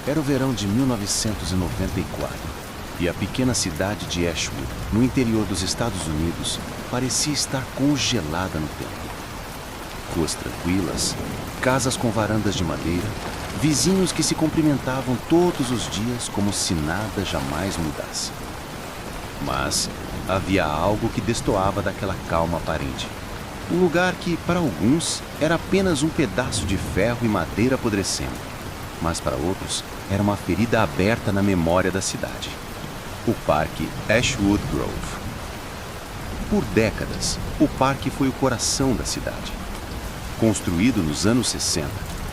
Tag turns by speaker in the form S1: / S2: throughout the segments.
S1: Era o verão de 1994 e a pequena cidade de Ashwood, no interior dos Estados Unidos, parecia estar congelada no tempo. Ruas tranquilas, casas com varandas de madeira, vizinhos que se cumprimentavam todos os dias como se nada jamais mudasse. Mas havia algo que destoava daquela calma aparente. Um lugar que, para alguns, era apenas um pedaço de ferro e madeira apodrecendo, mas para outros era uma ferida aberta na memória da cidade. O Parque Ashwood Grove. Por décadas, o parque foi o coração da cidade. Construído nos anos 60,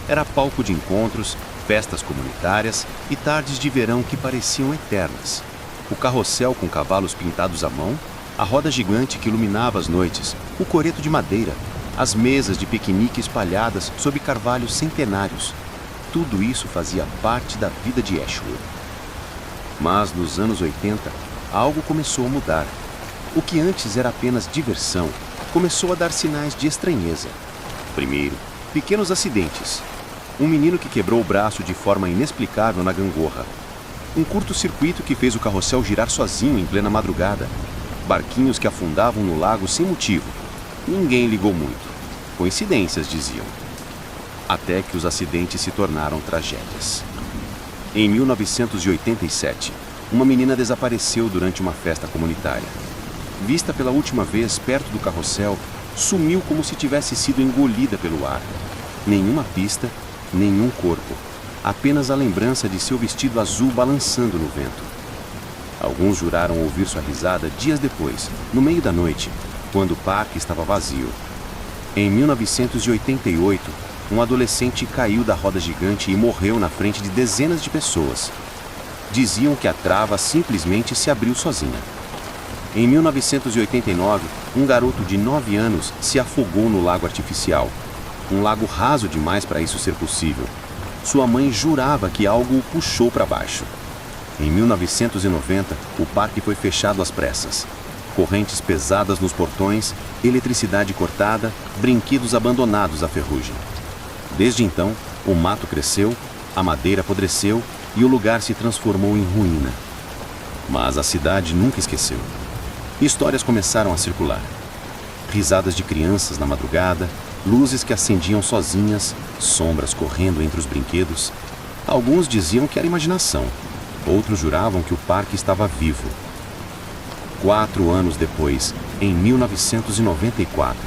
S1: era palco de encontros, festas comunitárias e tardes de verão que pareciam eternas. O carrossel com cavalos pintados à mão, a roda gigante que iluminava as noites, o coreto de madeira, as mesas de piquenique espalhadas sob carvalhos centenários. Tudo isso fazia parte da vida de Ashwood. Mas nos anos 80, algo começou a mudar. O que antes era apenas diversão, começou a dar sinais de estranheza. Primeiro, pequenos acidentes. Um menino que quebrou o braço de forma inexplicável na gangorra. Um curto-circuito que fez o carrossel girar sozinho em plena madrugada. Barquinhos que afundavam no lago sem motivo. Ninguém ligou muito. Coincidências, diziam. Até que os acidentes se tornaram tragédias. Em 1987, uma menina desapareceu durante uma festa comunitária. Vista pela última vez perto do carrossel, sumiu como se tivesse sido engolida pelo ar. Nenhuma pista, nenhum corpo. Apenas a lembrança de seu vestido azul balançando no vento. Alguns juraram ouvir sua risada dias depois, no meio da noite, quando o parque estava vazio. Em 1988, um adolescente caiu da roda gigante e morreu na frente de dezenas de pessoas. Diziam que a trava simplesmente se abriu sozinha. Em 1989, um garoto de 9 anos se afogou no lago artificial. Um lago raso demais para isso ser possível. Sua mãe jurava que algo o puxou para baixo. Em 1990, o parque foi fechado às pressas. Correntes pesadas nos portões, eletricidade cortada, brinquedos abandonados à ferrugem. Desde então, o mato cresceu, a madeira apodreceu e o lugar se transformou em ruína. Mas a cidade nunca esqueceu. Histórias começaram a circular. Risadas de crianças na madrugada, luzes que acendiam sozinhas, sombras correndo entre os brinquedos. Alguns diziam que era imaginação, outros juravam que o parque estava vivo. 4 anos depois, em 1994,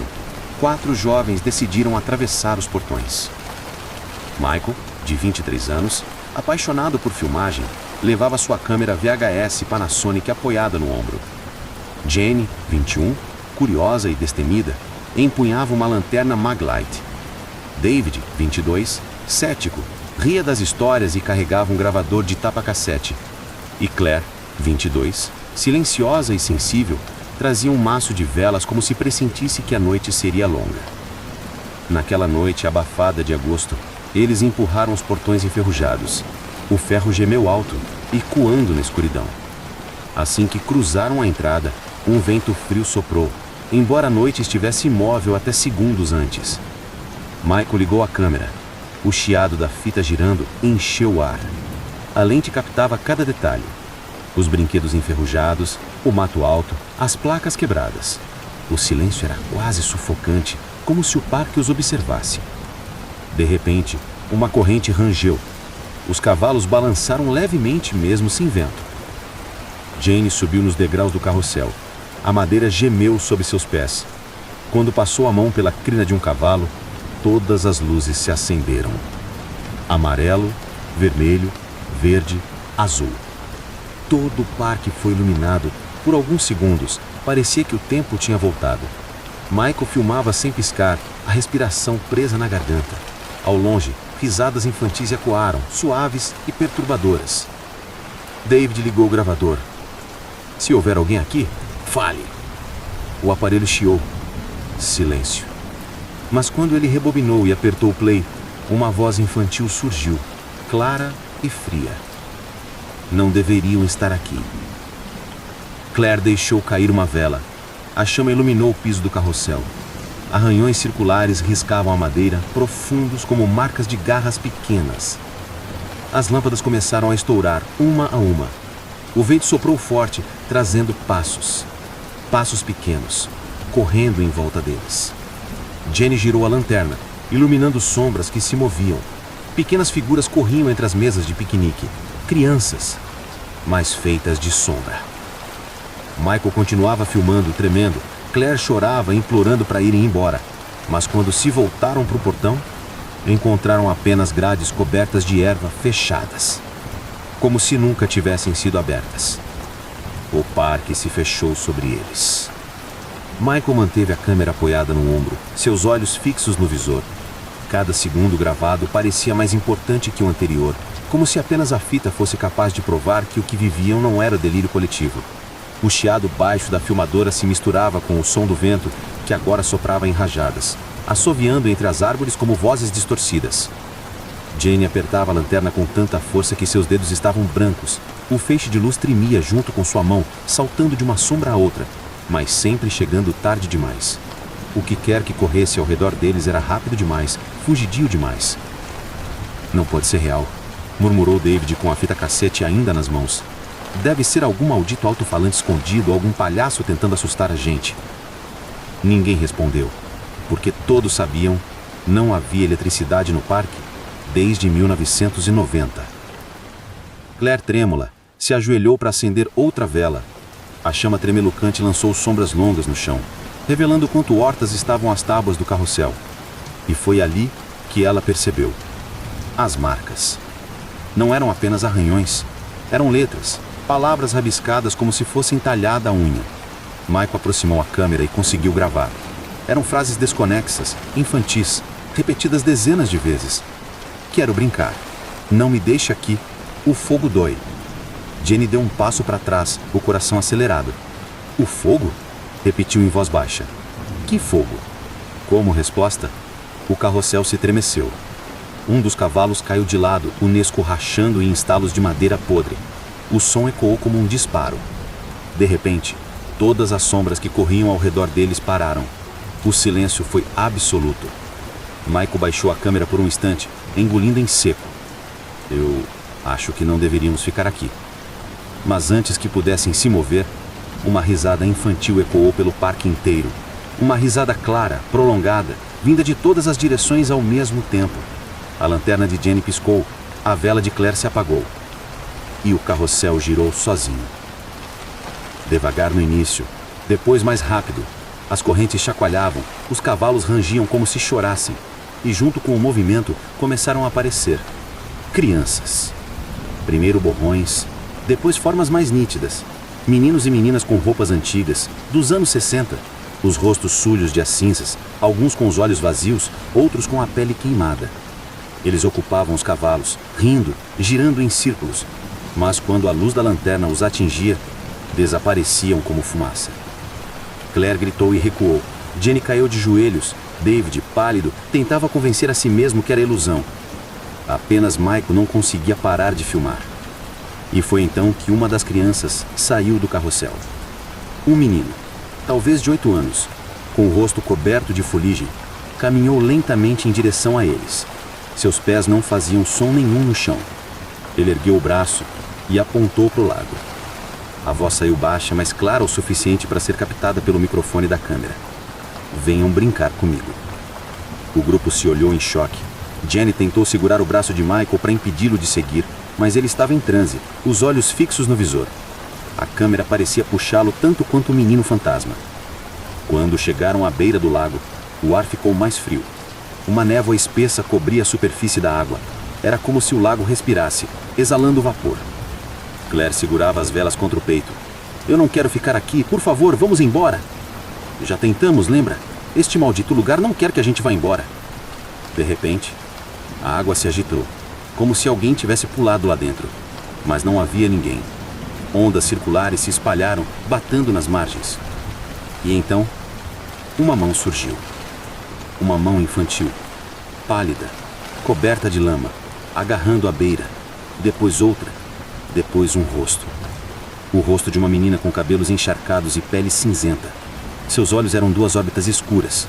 S1: 4 jovens decidiram atravessar os portões. Michael, de 23 anos, apaixonado por filmagem, levava sua câmera VHS Panasonic apoiada no ombro. Jenny, 21, curiosa e destemida, empunhava uma lanterna Maglite. David, 22, cético, ria das histórias e carregava um gravador de tapa-cassete. E Claire, 22, silenciosa e sensível, trazia um maço de velas como se pressentisse que a noite seria longa. Naquela noite abafada de agosto, eles empurraram os portões enferrujados. O ferro gemeu alto, ecoando na escuridão. Assim que cruzaram a entrada, um vento frio soprou, embora a noite estivesse imóvel até segundos antes. Michael ligou a câmera. O chiado da fita girando encheu o ar. A lente captava cada detalhe. Os brinquedos enferrujados, o mato alto, as placas quebradas. O silêncio era quase sufocante, como se o parque os observasse. De repente, uma corrente rangeu. Os cavalos balançaram levemente mesmo sem vento. Jane subiu nos degraus do carrossel. A madeira gemeu sob seus pés. Quando passou a mão pela crina de um cavalo, todas as luzes se acenderam. Amarelo, vermelho, verde, azul. Todo o parque foi iluminado. Por alguns segundos, parecia que o tempo tinha voltado. Michael filmava sem piscar, a respiração presa na garganta. Ao longe, risadas infantis ecoaram, suaves e perturbadoras. David ligou o gravador. Se houver alguém aqui, fale. O aparelho chiou. Silêncio. Mas quando ele rebobinou e apertou o play, uma voz infantil surgiu, clara e fria. Não deveriam estar aqui. Claire deixou cair uma vela. A chama iluminou o piso do carrossel. Arranhões circulares riscavam a madeira, profundos como marcas de garras pequenas.
S2: as lâmpadas começaram a estourar, uma a uma. O vento soprou forte, trazendo passos. Passos pequenos, correndo em volta deles. Jenny girou a lanterna, iluminando sombras que se moviam. Pequenas figuras corriam entre as mesas de piquenique. Crianças, mas feitas de sombra. Michael continuava filmando, tremendo. Claire chorava, implorando para irem embora. Mas quando se voltaram para o portão, encontraram apenas grades cobertas de erva fechadas, como se nunca tivessem sido abertas. O parque se fechou sobre eles. Michael manteve a câmera apoiada no ombro, seus olhos fixos no visor. Cada segundo gravado parecia mais importante que o anterior, como se apenas a fita fosse capaz de provar que o que viviam não era delírio coletivo. O chiado baixo da filmadora se misturava com o som do vento, que agora soprava em rajadas, assoviando entre as árvores como vozes distorcidas. Jenny apertava a lanterna com tanta força que seus dedos estavam brancos. O feixe de luz tremia junto com sua mão, saltando de uma sombra a outra, mas sempre chegando tarde demais. O que quer que corresse ao redor deles era rápido demais, fugidio demais. Não pode ser real, murmurou David com a fita cassete ainda nas mãos. Deve ser algum maldito alto-falante escondido, algum palhaço tentando assustar a gente. Ninguém respondeu, porque todos sabiam, não havia eletricidade no parque desde 1990. Claire, trêmula, se ajoelhou para acender outra vela. A chama tremelucante lançou sombras longas no chão, revelando quanto hortas estavam as tábuas do carrossel. E foi ali que ela percebeu. As marcas. Não eram apenas arranhões, eram letras, palavras rabiscadas como se fossem talhada a unha. Michael aproximou a câmera e conseguiu gravar. Eram frases desconexas, infantis, repetidas dezenas de vezes. Quero brincar. Não me deixe aqui. O fogo dói. Jenny deu um passo para trás, o coração acelerado. O fogo? Repetiu em voz baixa. Que fogo? Como resposta, o carrossel se estremeceu. Um dos cavalos caiu de lado, o nesco rachando em estalos de madeira podre. O som ecoou como um disparo. De repente, todas as sombras que corriam ao redor deles pararam. O silêncio foi absoluto. Michael baixou a câmera por um instante, engolindo em seco. Eu acho que não deveríamos ficar aqui. Mas antes que pudessem se mover, uma risada infantil ecoou pelo parque inteiro. Uma risada clara, prolongada, vinda de todas as direções ao mesmo tempo. A lanterna de Jenny piscou, a vela de Claire se apagou. E o carrossel girou sozinho. Devagar no início, depois mais rápido. As correntes chacoalhavam, os cavalos rangiam como se chorassem. E junto com o movimento começaram a aparecer crianças. Primeiro borrões, depois formas mais nítidas. Meninos e meninas com roupas antigas, dos anos 60. Os rostos sujos de cinzas, alguns com os olhos vazios, outros com a pele queimada. Eles ocupavam os cavalos, rindo, girando em círculos. Mas quando a luz da lanterna os atingia, desapareciam como fumaça. Claire gritou e recuou. Jenny caiu de joelhos. David, pálido, tentava convencer a si mesmo que era ilusão. Apenas Michael não conseguia parar de filmar. E foi então que uma das crianças saiu do carrossel. Um menino, talvez de 8 anos, com o rosto coberto de fuligem, caminhou lentamente em direção a eles. Seus pés não faziam som nenhum no chão. Ele ergueu o braço e apontou para o lago. A voz saiu baixa, mas clara o suficiente para ser captada pelo microfone da câmera. Venham brincar comigo. O grupo se olhou em choque. Jenny tentou segurar o braço de Michael para impedi-lo de seguir, mas ele estava em transe, os olhos fixos no visor. A câmera parecia puxá-lo tanto quanto o menino fantasma. Quando chegaram à beira do lago, o ar ficou mais frio. Uma névoa espessa cobria a superfície da água. Era como se o lago respirasse, exalando vapor. Claire segurava as velas contra o peito. Eu não quero ficar aqui, por favor, vamos embora. Já tentamos, lembra? Este maldito lugar não quer que a gente vá embora. De repente, a água se agitou, como se alguém tivesse pulado lá dentro. Mas não havia ninguém. Ondas circulares se espalharam, batendo nas margens. E então, uma mão surgiu. Uma mão infantil, pálida, coberta de lama, agarrando a beira. Depois outra, depois um rosto. O rosto de uma menina com cabelos encharcados e pele cinzenta. Seus olhos eram 2 órbitas escuras.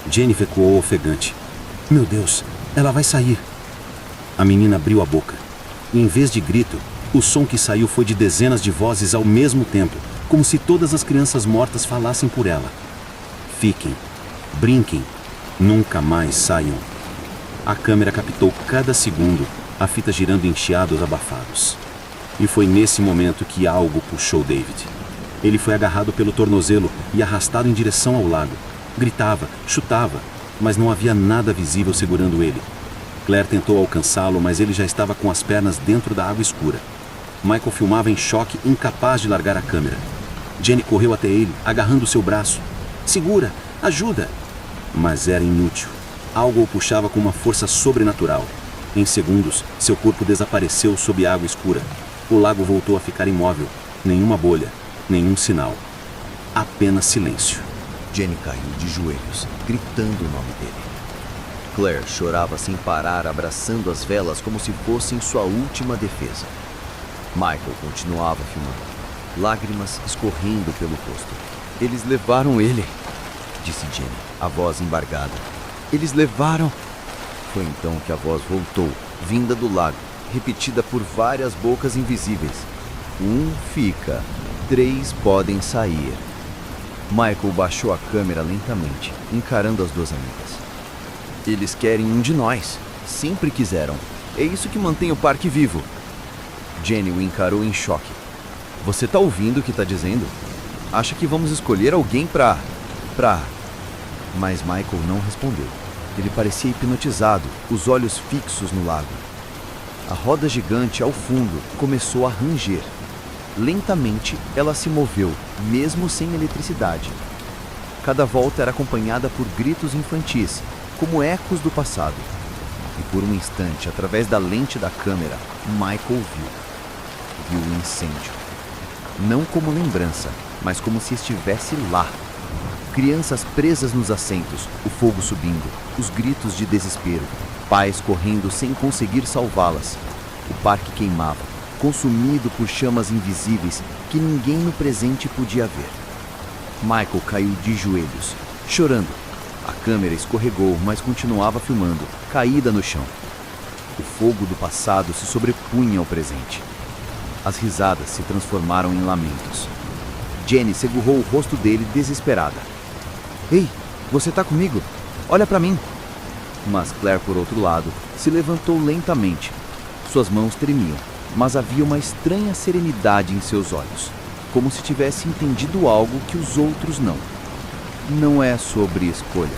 S2: Jennifer ecoou ofegante. Meu Deus, ela vai sair. A menina abriu a boca. E em vez de grito, o som que saiu foi de dezenas de vozes ao mesmo tempo, como se todas as crianças mortas falassem por ela. Fiquem, brinquem, nunca mais saiam. A câmera captou cada segundo, a fita girando em chiados abafados. E foi nesse momento que algo puxou David. Ele foi agarrado pelo tornozelo e arrastado em direção ao lago. Gritava, chutava, mas não havia nada visível segurando ele. Claire tentou alcançá-lo, mas ele já estava com as pernas dentro da água escura. Michael filmava em choque, incapaz de largar a câmera. Jenny correu até ele, agarrando seu braço. Segura! Ajuda! Mas era inútil. Algo o puxava com uma força sobrenatural. Em segundos, seu corpo desapareceu sob a água escura. O lago voltou a ficar imóvel. Nenhuma bolha, nenhum sinal. Apenas silêncio.
S3: Jenny caiu de joelhos, gritando o nome dele. Claire chorava sem parar, abraçando as velas como se fossem sua última defesa. Michael continuava filmando, lágrimas escorrendo pelo rosto. Eles levaram ele, disse Jenny, a voz embargada. Eles levaram... Foi então que a voz voltou, vinda do lago, repetida por várias bocas invisíveis. 1 fica, 3 podem sair. Michael baixou a câmera lentamente, encarando as duas amigas. Eles querem um de nós. Sempre quiseram. É isso que mantém o parque vivo. Jenny o encarou em choque. Você tá ouvindo o que tá dizendo? Acha que vamos escolher alguém pra... Mas Michael não respondeu. Ele parecia hipnotizado, os olhos fixos no lago. A roda gigante ao fundo começou a ranger. Lentamente, ela se moveu, mesmo sem eletricidade. Cada volta era acompanhada por gritos infantis, como ecos do passado. E por um instante, através da lente da câmera, Michael viu o incêndio. Não como lembrança, mas como se estivesse lá. Crianças presas nos assentos, o fogo subindo, os gritos de desespero, pais correndo sem conseguir salvá-las. O parque queimava, consumido por chamas invisíveis que ninguém no presente podia ver. Michael caiu de joelhos, chorando. A câmera escorregou, mas continuava filmando, caída no chão. O fogo do passado se sobrepunha ao presente. As risadas se transformaram em lamentos. Jenny segurou o rosto dele desesperada. Ei, você tá comigo? Olha pra mim! Mas Claire, por outro lado, se levantou lentamente. Suas mãos tremiam, mas havia uma estranha serenidade em seus olhos, como se tivesse entendido algo que os outros não. Não é sobre escolha,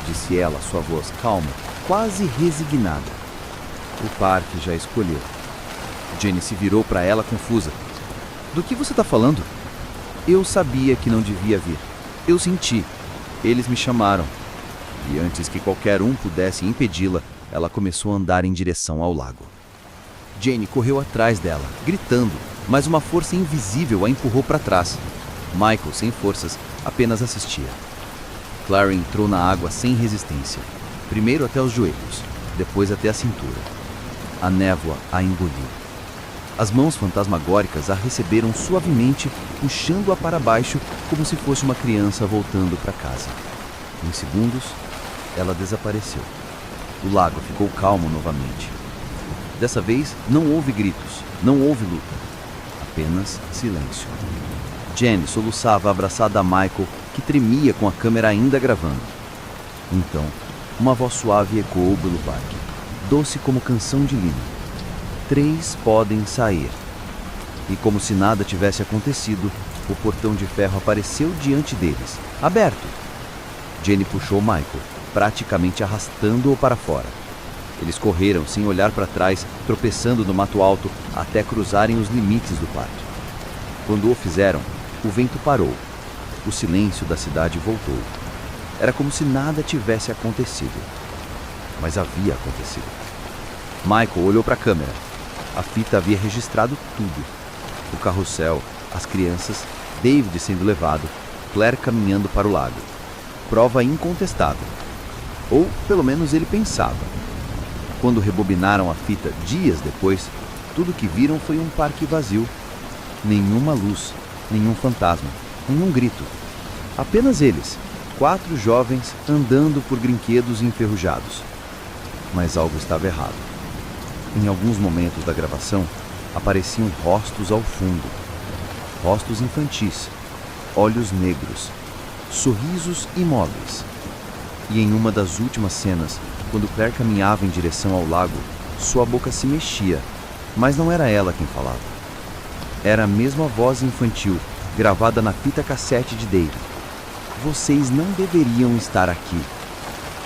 S3: disse ela, sua voz calma, quase resignada. O parque já escolheu. Jenny se virou para ela confusa. Do que você está falando? Eu sabia que não devia vir. Eu senti. Eles me chamaram. E antes que qualquer um pudesse impedi-la, ela começou a andar em direção ao lago. Jenny correu atrás dela, gritando, mas uma força invisível a empurrou para trás. Michael, sem forças, apenas assistia. Claire entrou na água sem resistência, primeiro até os joelhos, depois até a cintura. A névoa a engoliu. As mãos fantasmagóricas a receberam suavemente, puxando-a para baixo como se fosse uma criança voltando para casa. Em segundos, ela desapareceu. O lago ficou calmo novamente. Dessa vez, não houve gritos, não houve luta. Apenas silêncio. Jenny soluçava abraçada a Michael, que tremia com a câmera ainda gravando. Então, uma voz suave ecoou pelo parque, doce como canção de Lino. 3 podem sair. E como se nada tivesse acontecido, o portão de ferro apareceu diante deles, aberto. Jenny puxou Michael, praticamente arrastando-o para fora. Eles correram sem olhar para trás, tropeçando no mato alto até cruzarem os limites do parque. Quando o fizeram, o vento parou. O silêncio da cidade voltou. Era como se nada tivesse acontecido. Mas havia acontecido. Michael olhou para a câmera. A fita havia registrado tudo. O carrossel, as crianças, David sendo levado, Claire caminhando para o lago. Prova incontestável. Ou, pelo menos, ele pensava. Quando rebobinaram a fita dias depois, tudo que viram foi um parque vazio. Nenhuma luz, nenhum fantasma, nenhum grito. Apenas eles, 4 jovens andando por brinquedos enferrujados. Mas algo estava errado. Em alguns momentos da gravação, apareciam rostos ao fundo. Rostos infantis, olhos negros, sorrisos imóveis. E em uma das últimas cenas, quando Claire caminhava em direção ao lago, sua boca se mexia, mas não era ela quem falava. Era a mesma voz infantil, gravada na fita cassete de Dave. Vocês não deveriam estar aqui.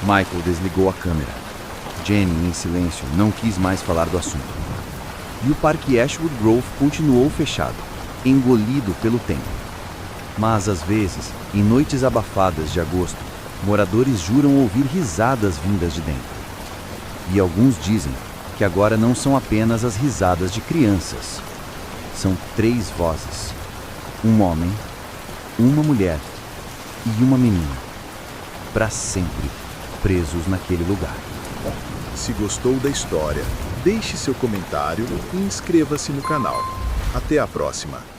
S3: Michael desligou a câmera. Jenny, em silêncio, não quis mais falar do assunto. E o Parque Ashwood Grove continuou fechado, engolido pelo tempo. Mas, às vezes, em noites abafadas de agosto, moradores juram ouvir risadas vindas de dentro. E alguns dizem que agora não são apenas as risadas de crianças. São 3 vozes. Um homem, uma mulher e uma menina. Para sempre presos naquele lugar.
S4: Se gostou da história, deixe seu comentário e inscreva-se no canal. Até a próxima!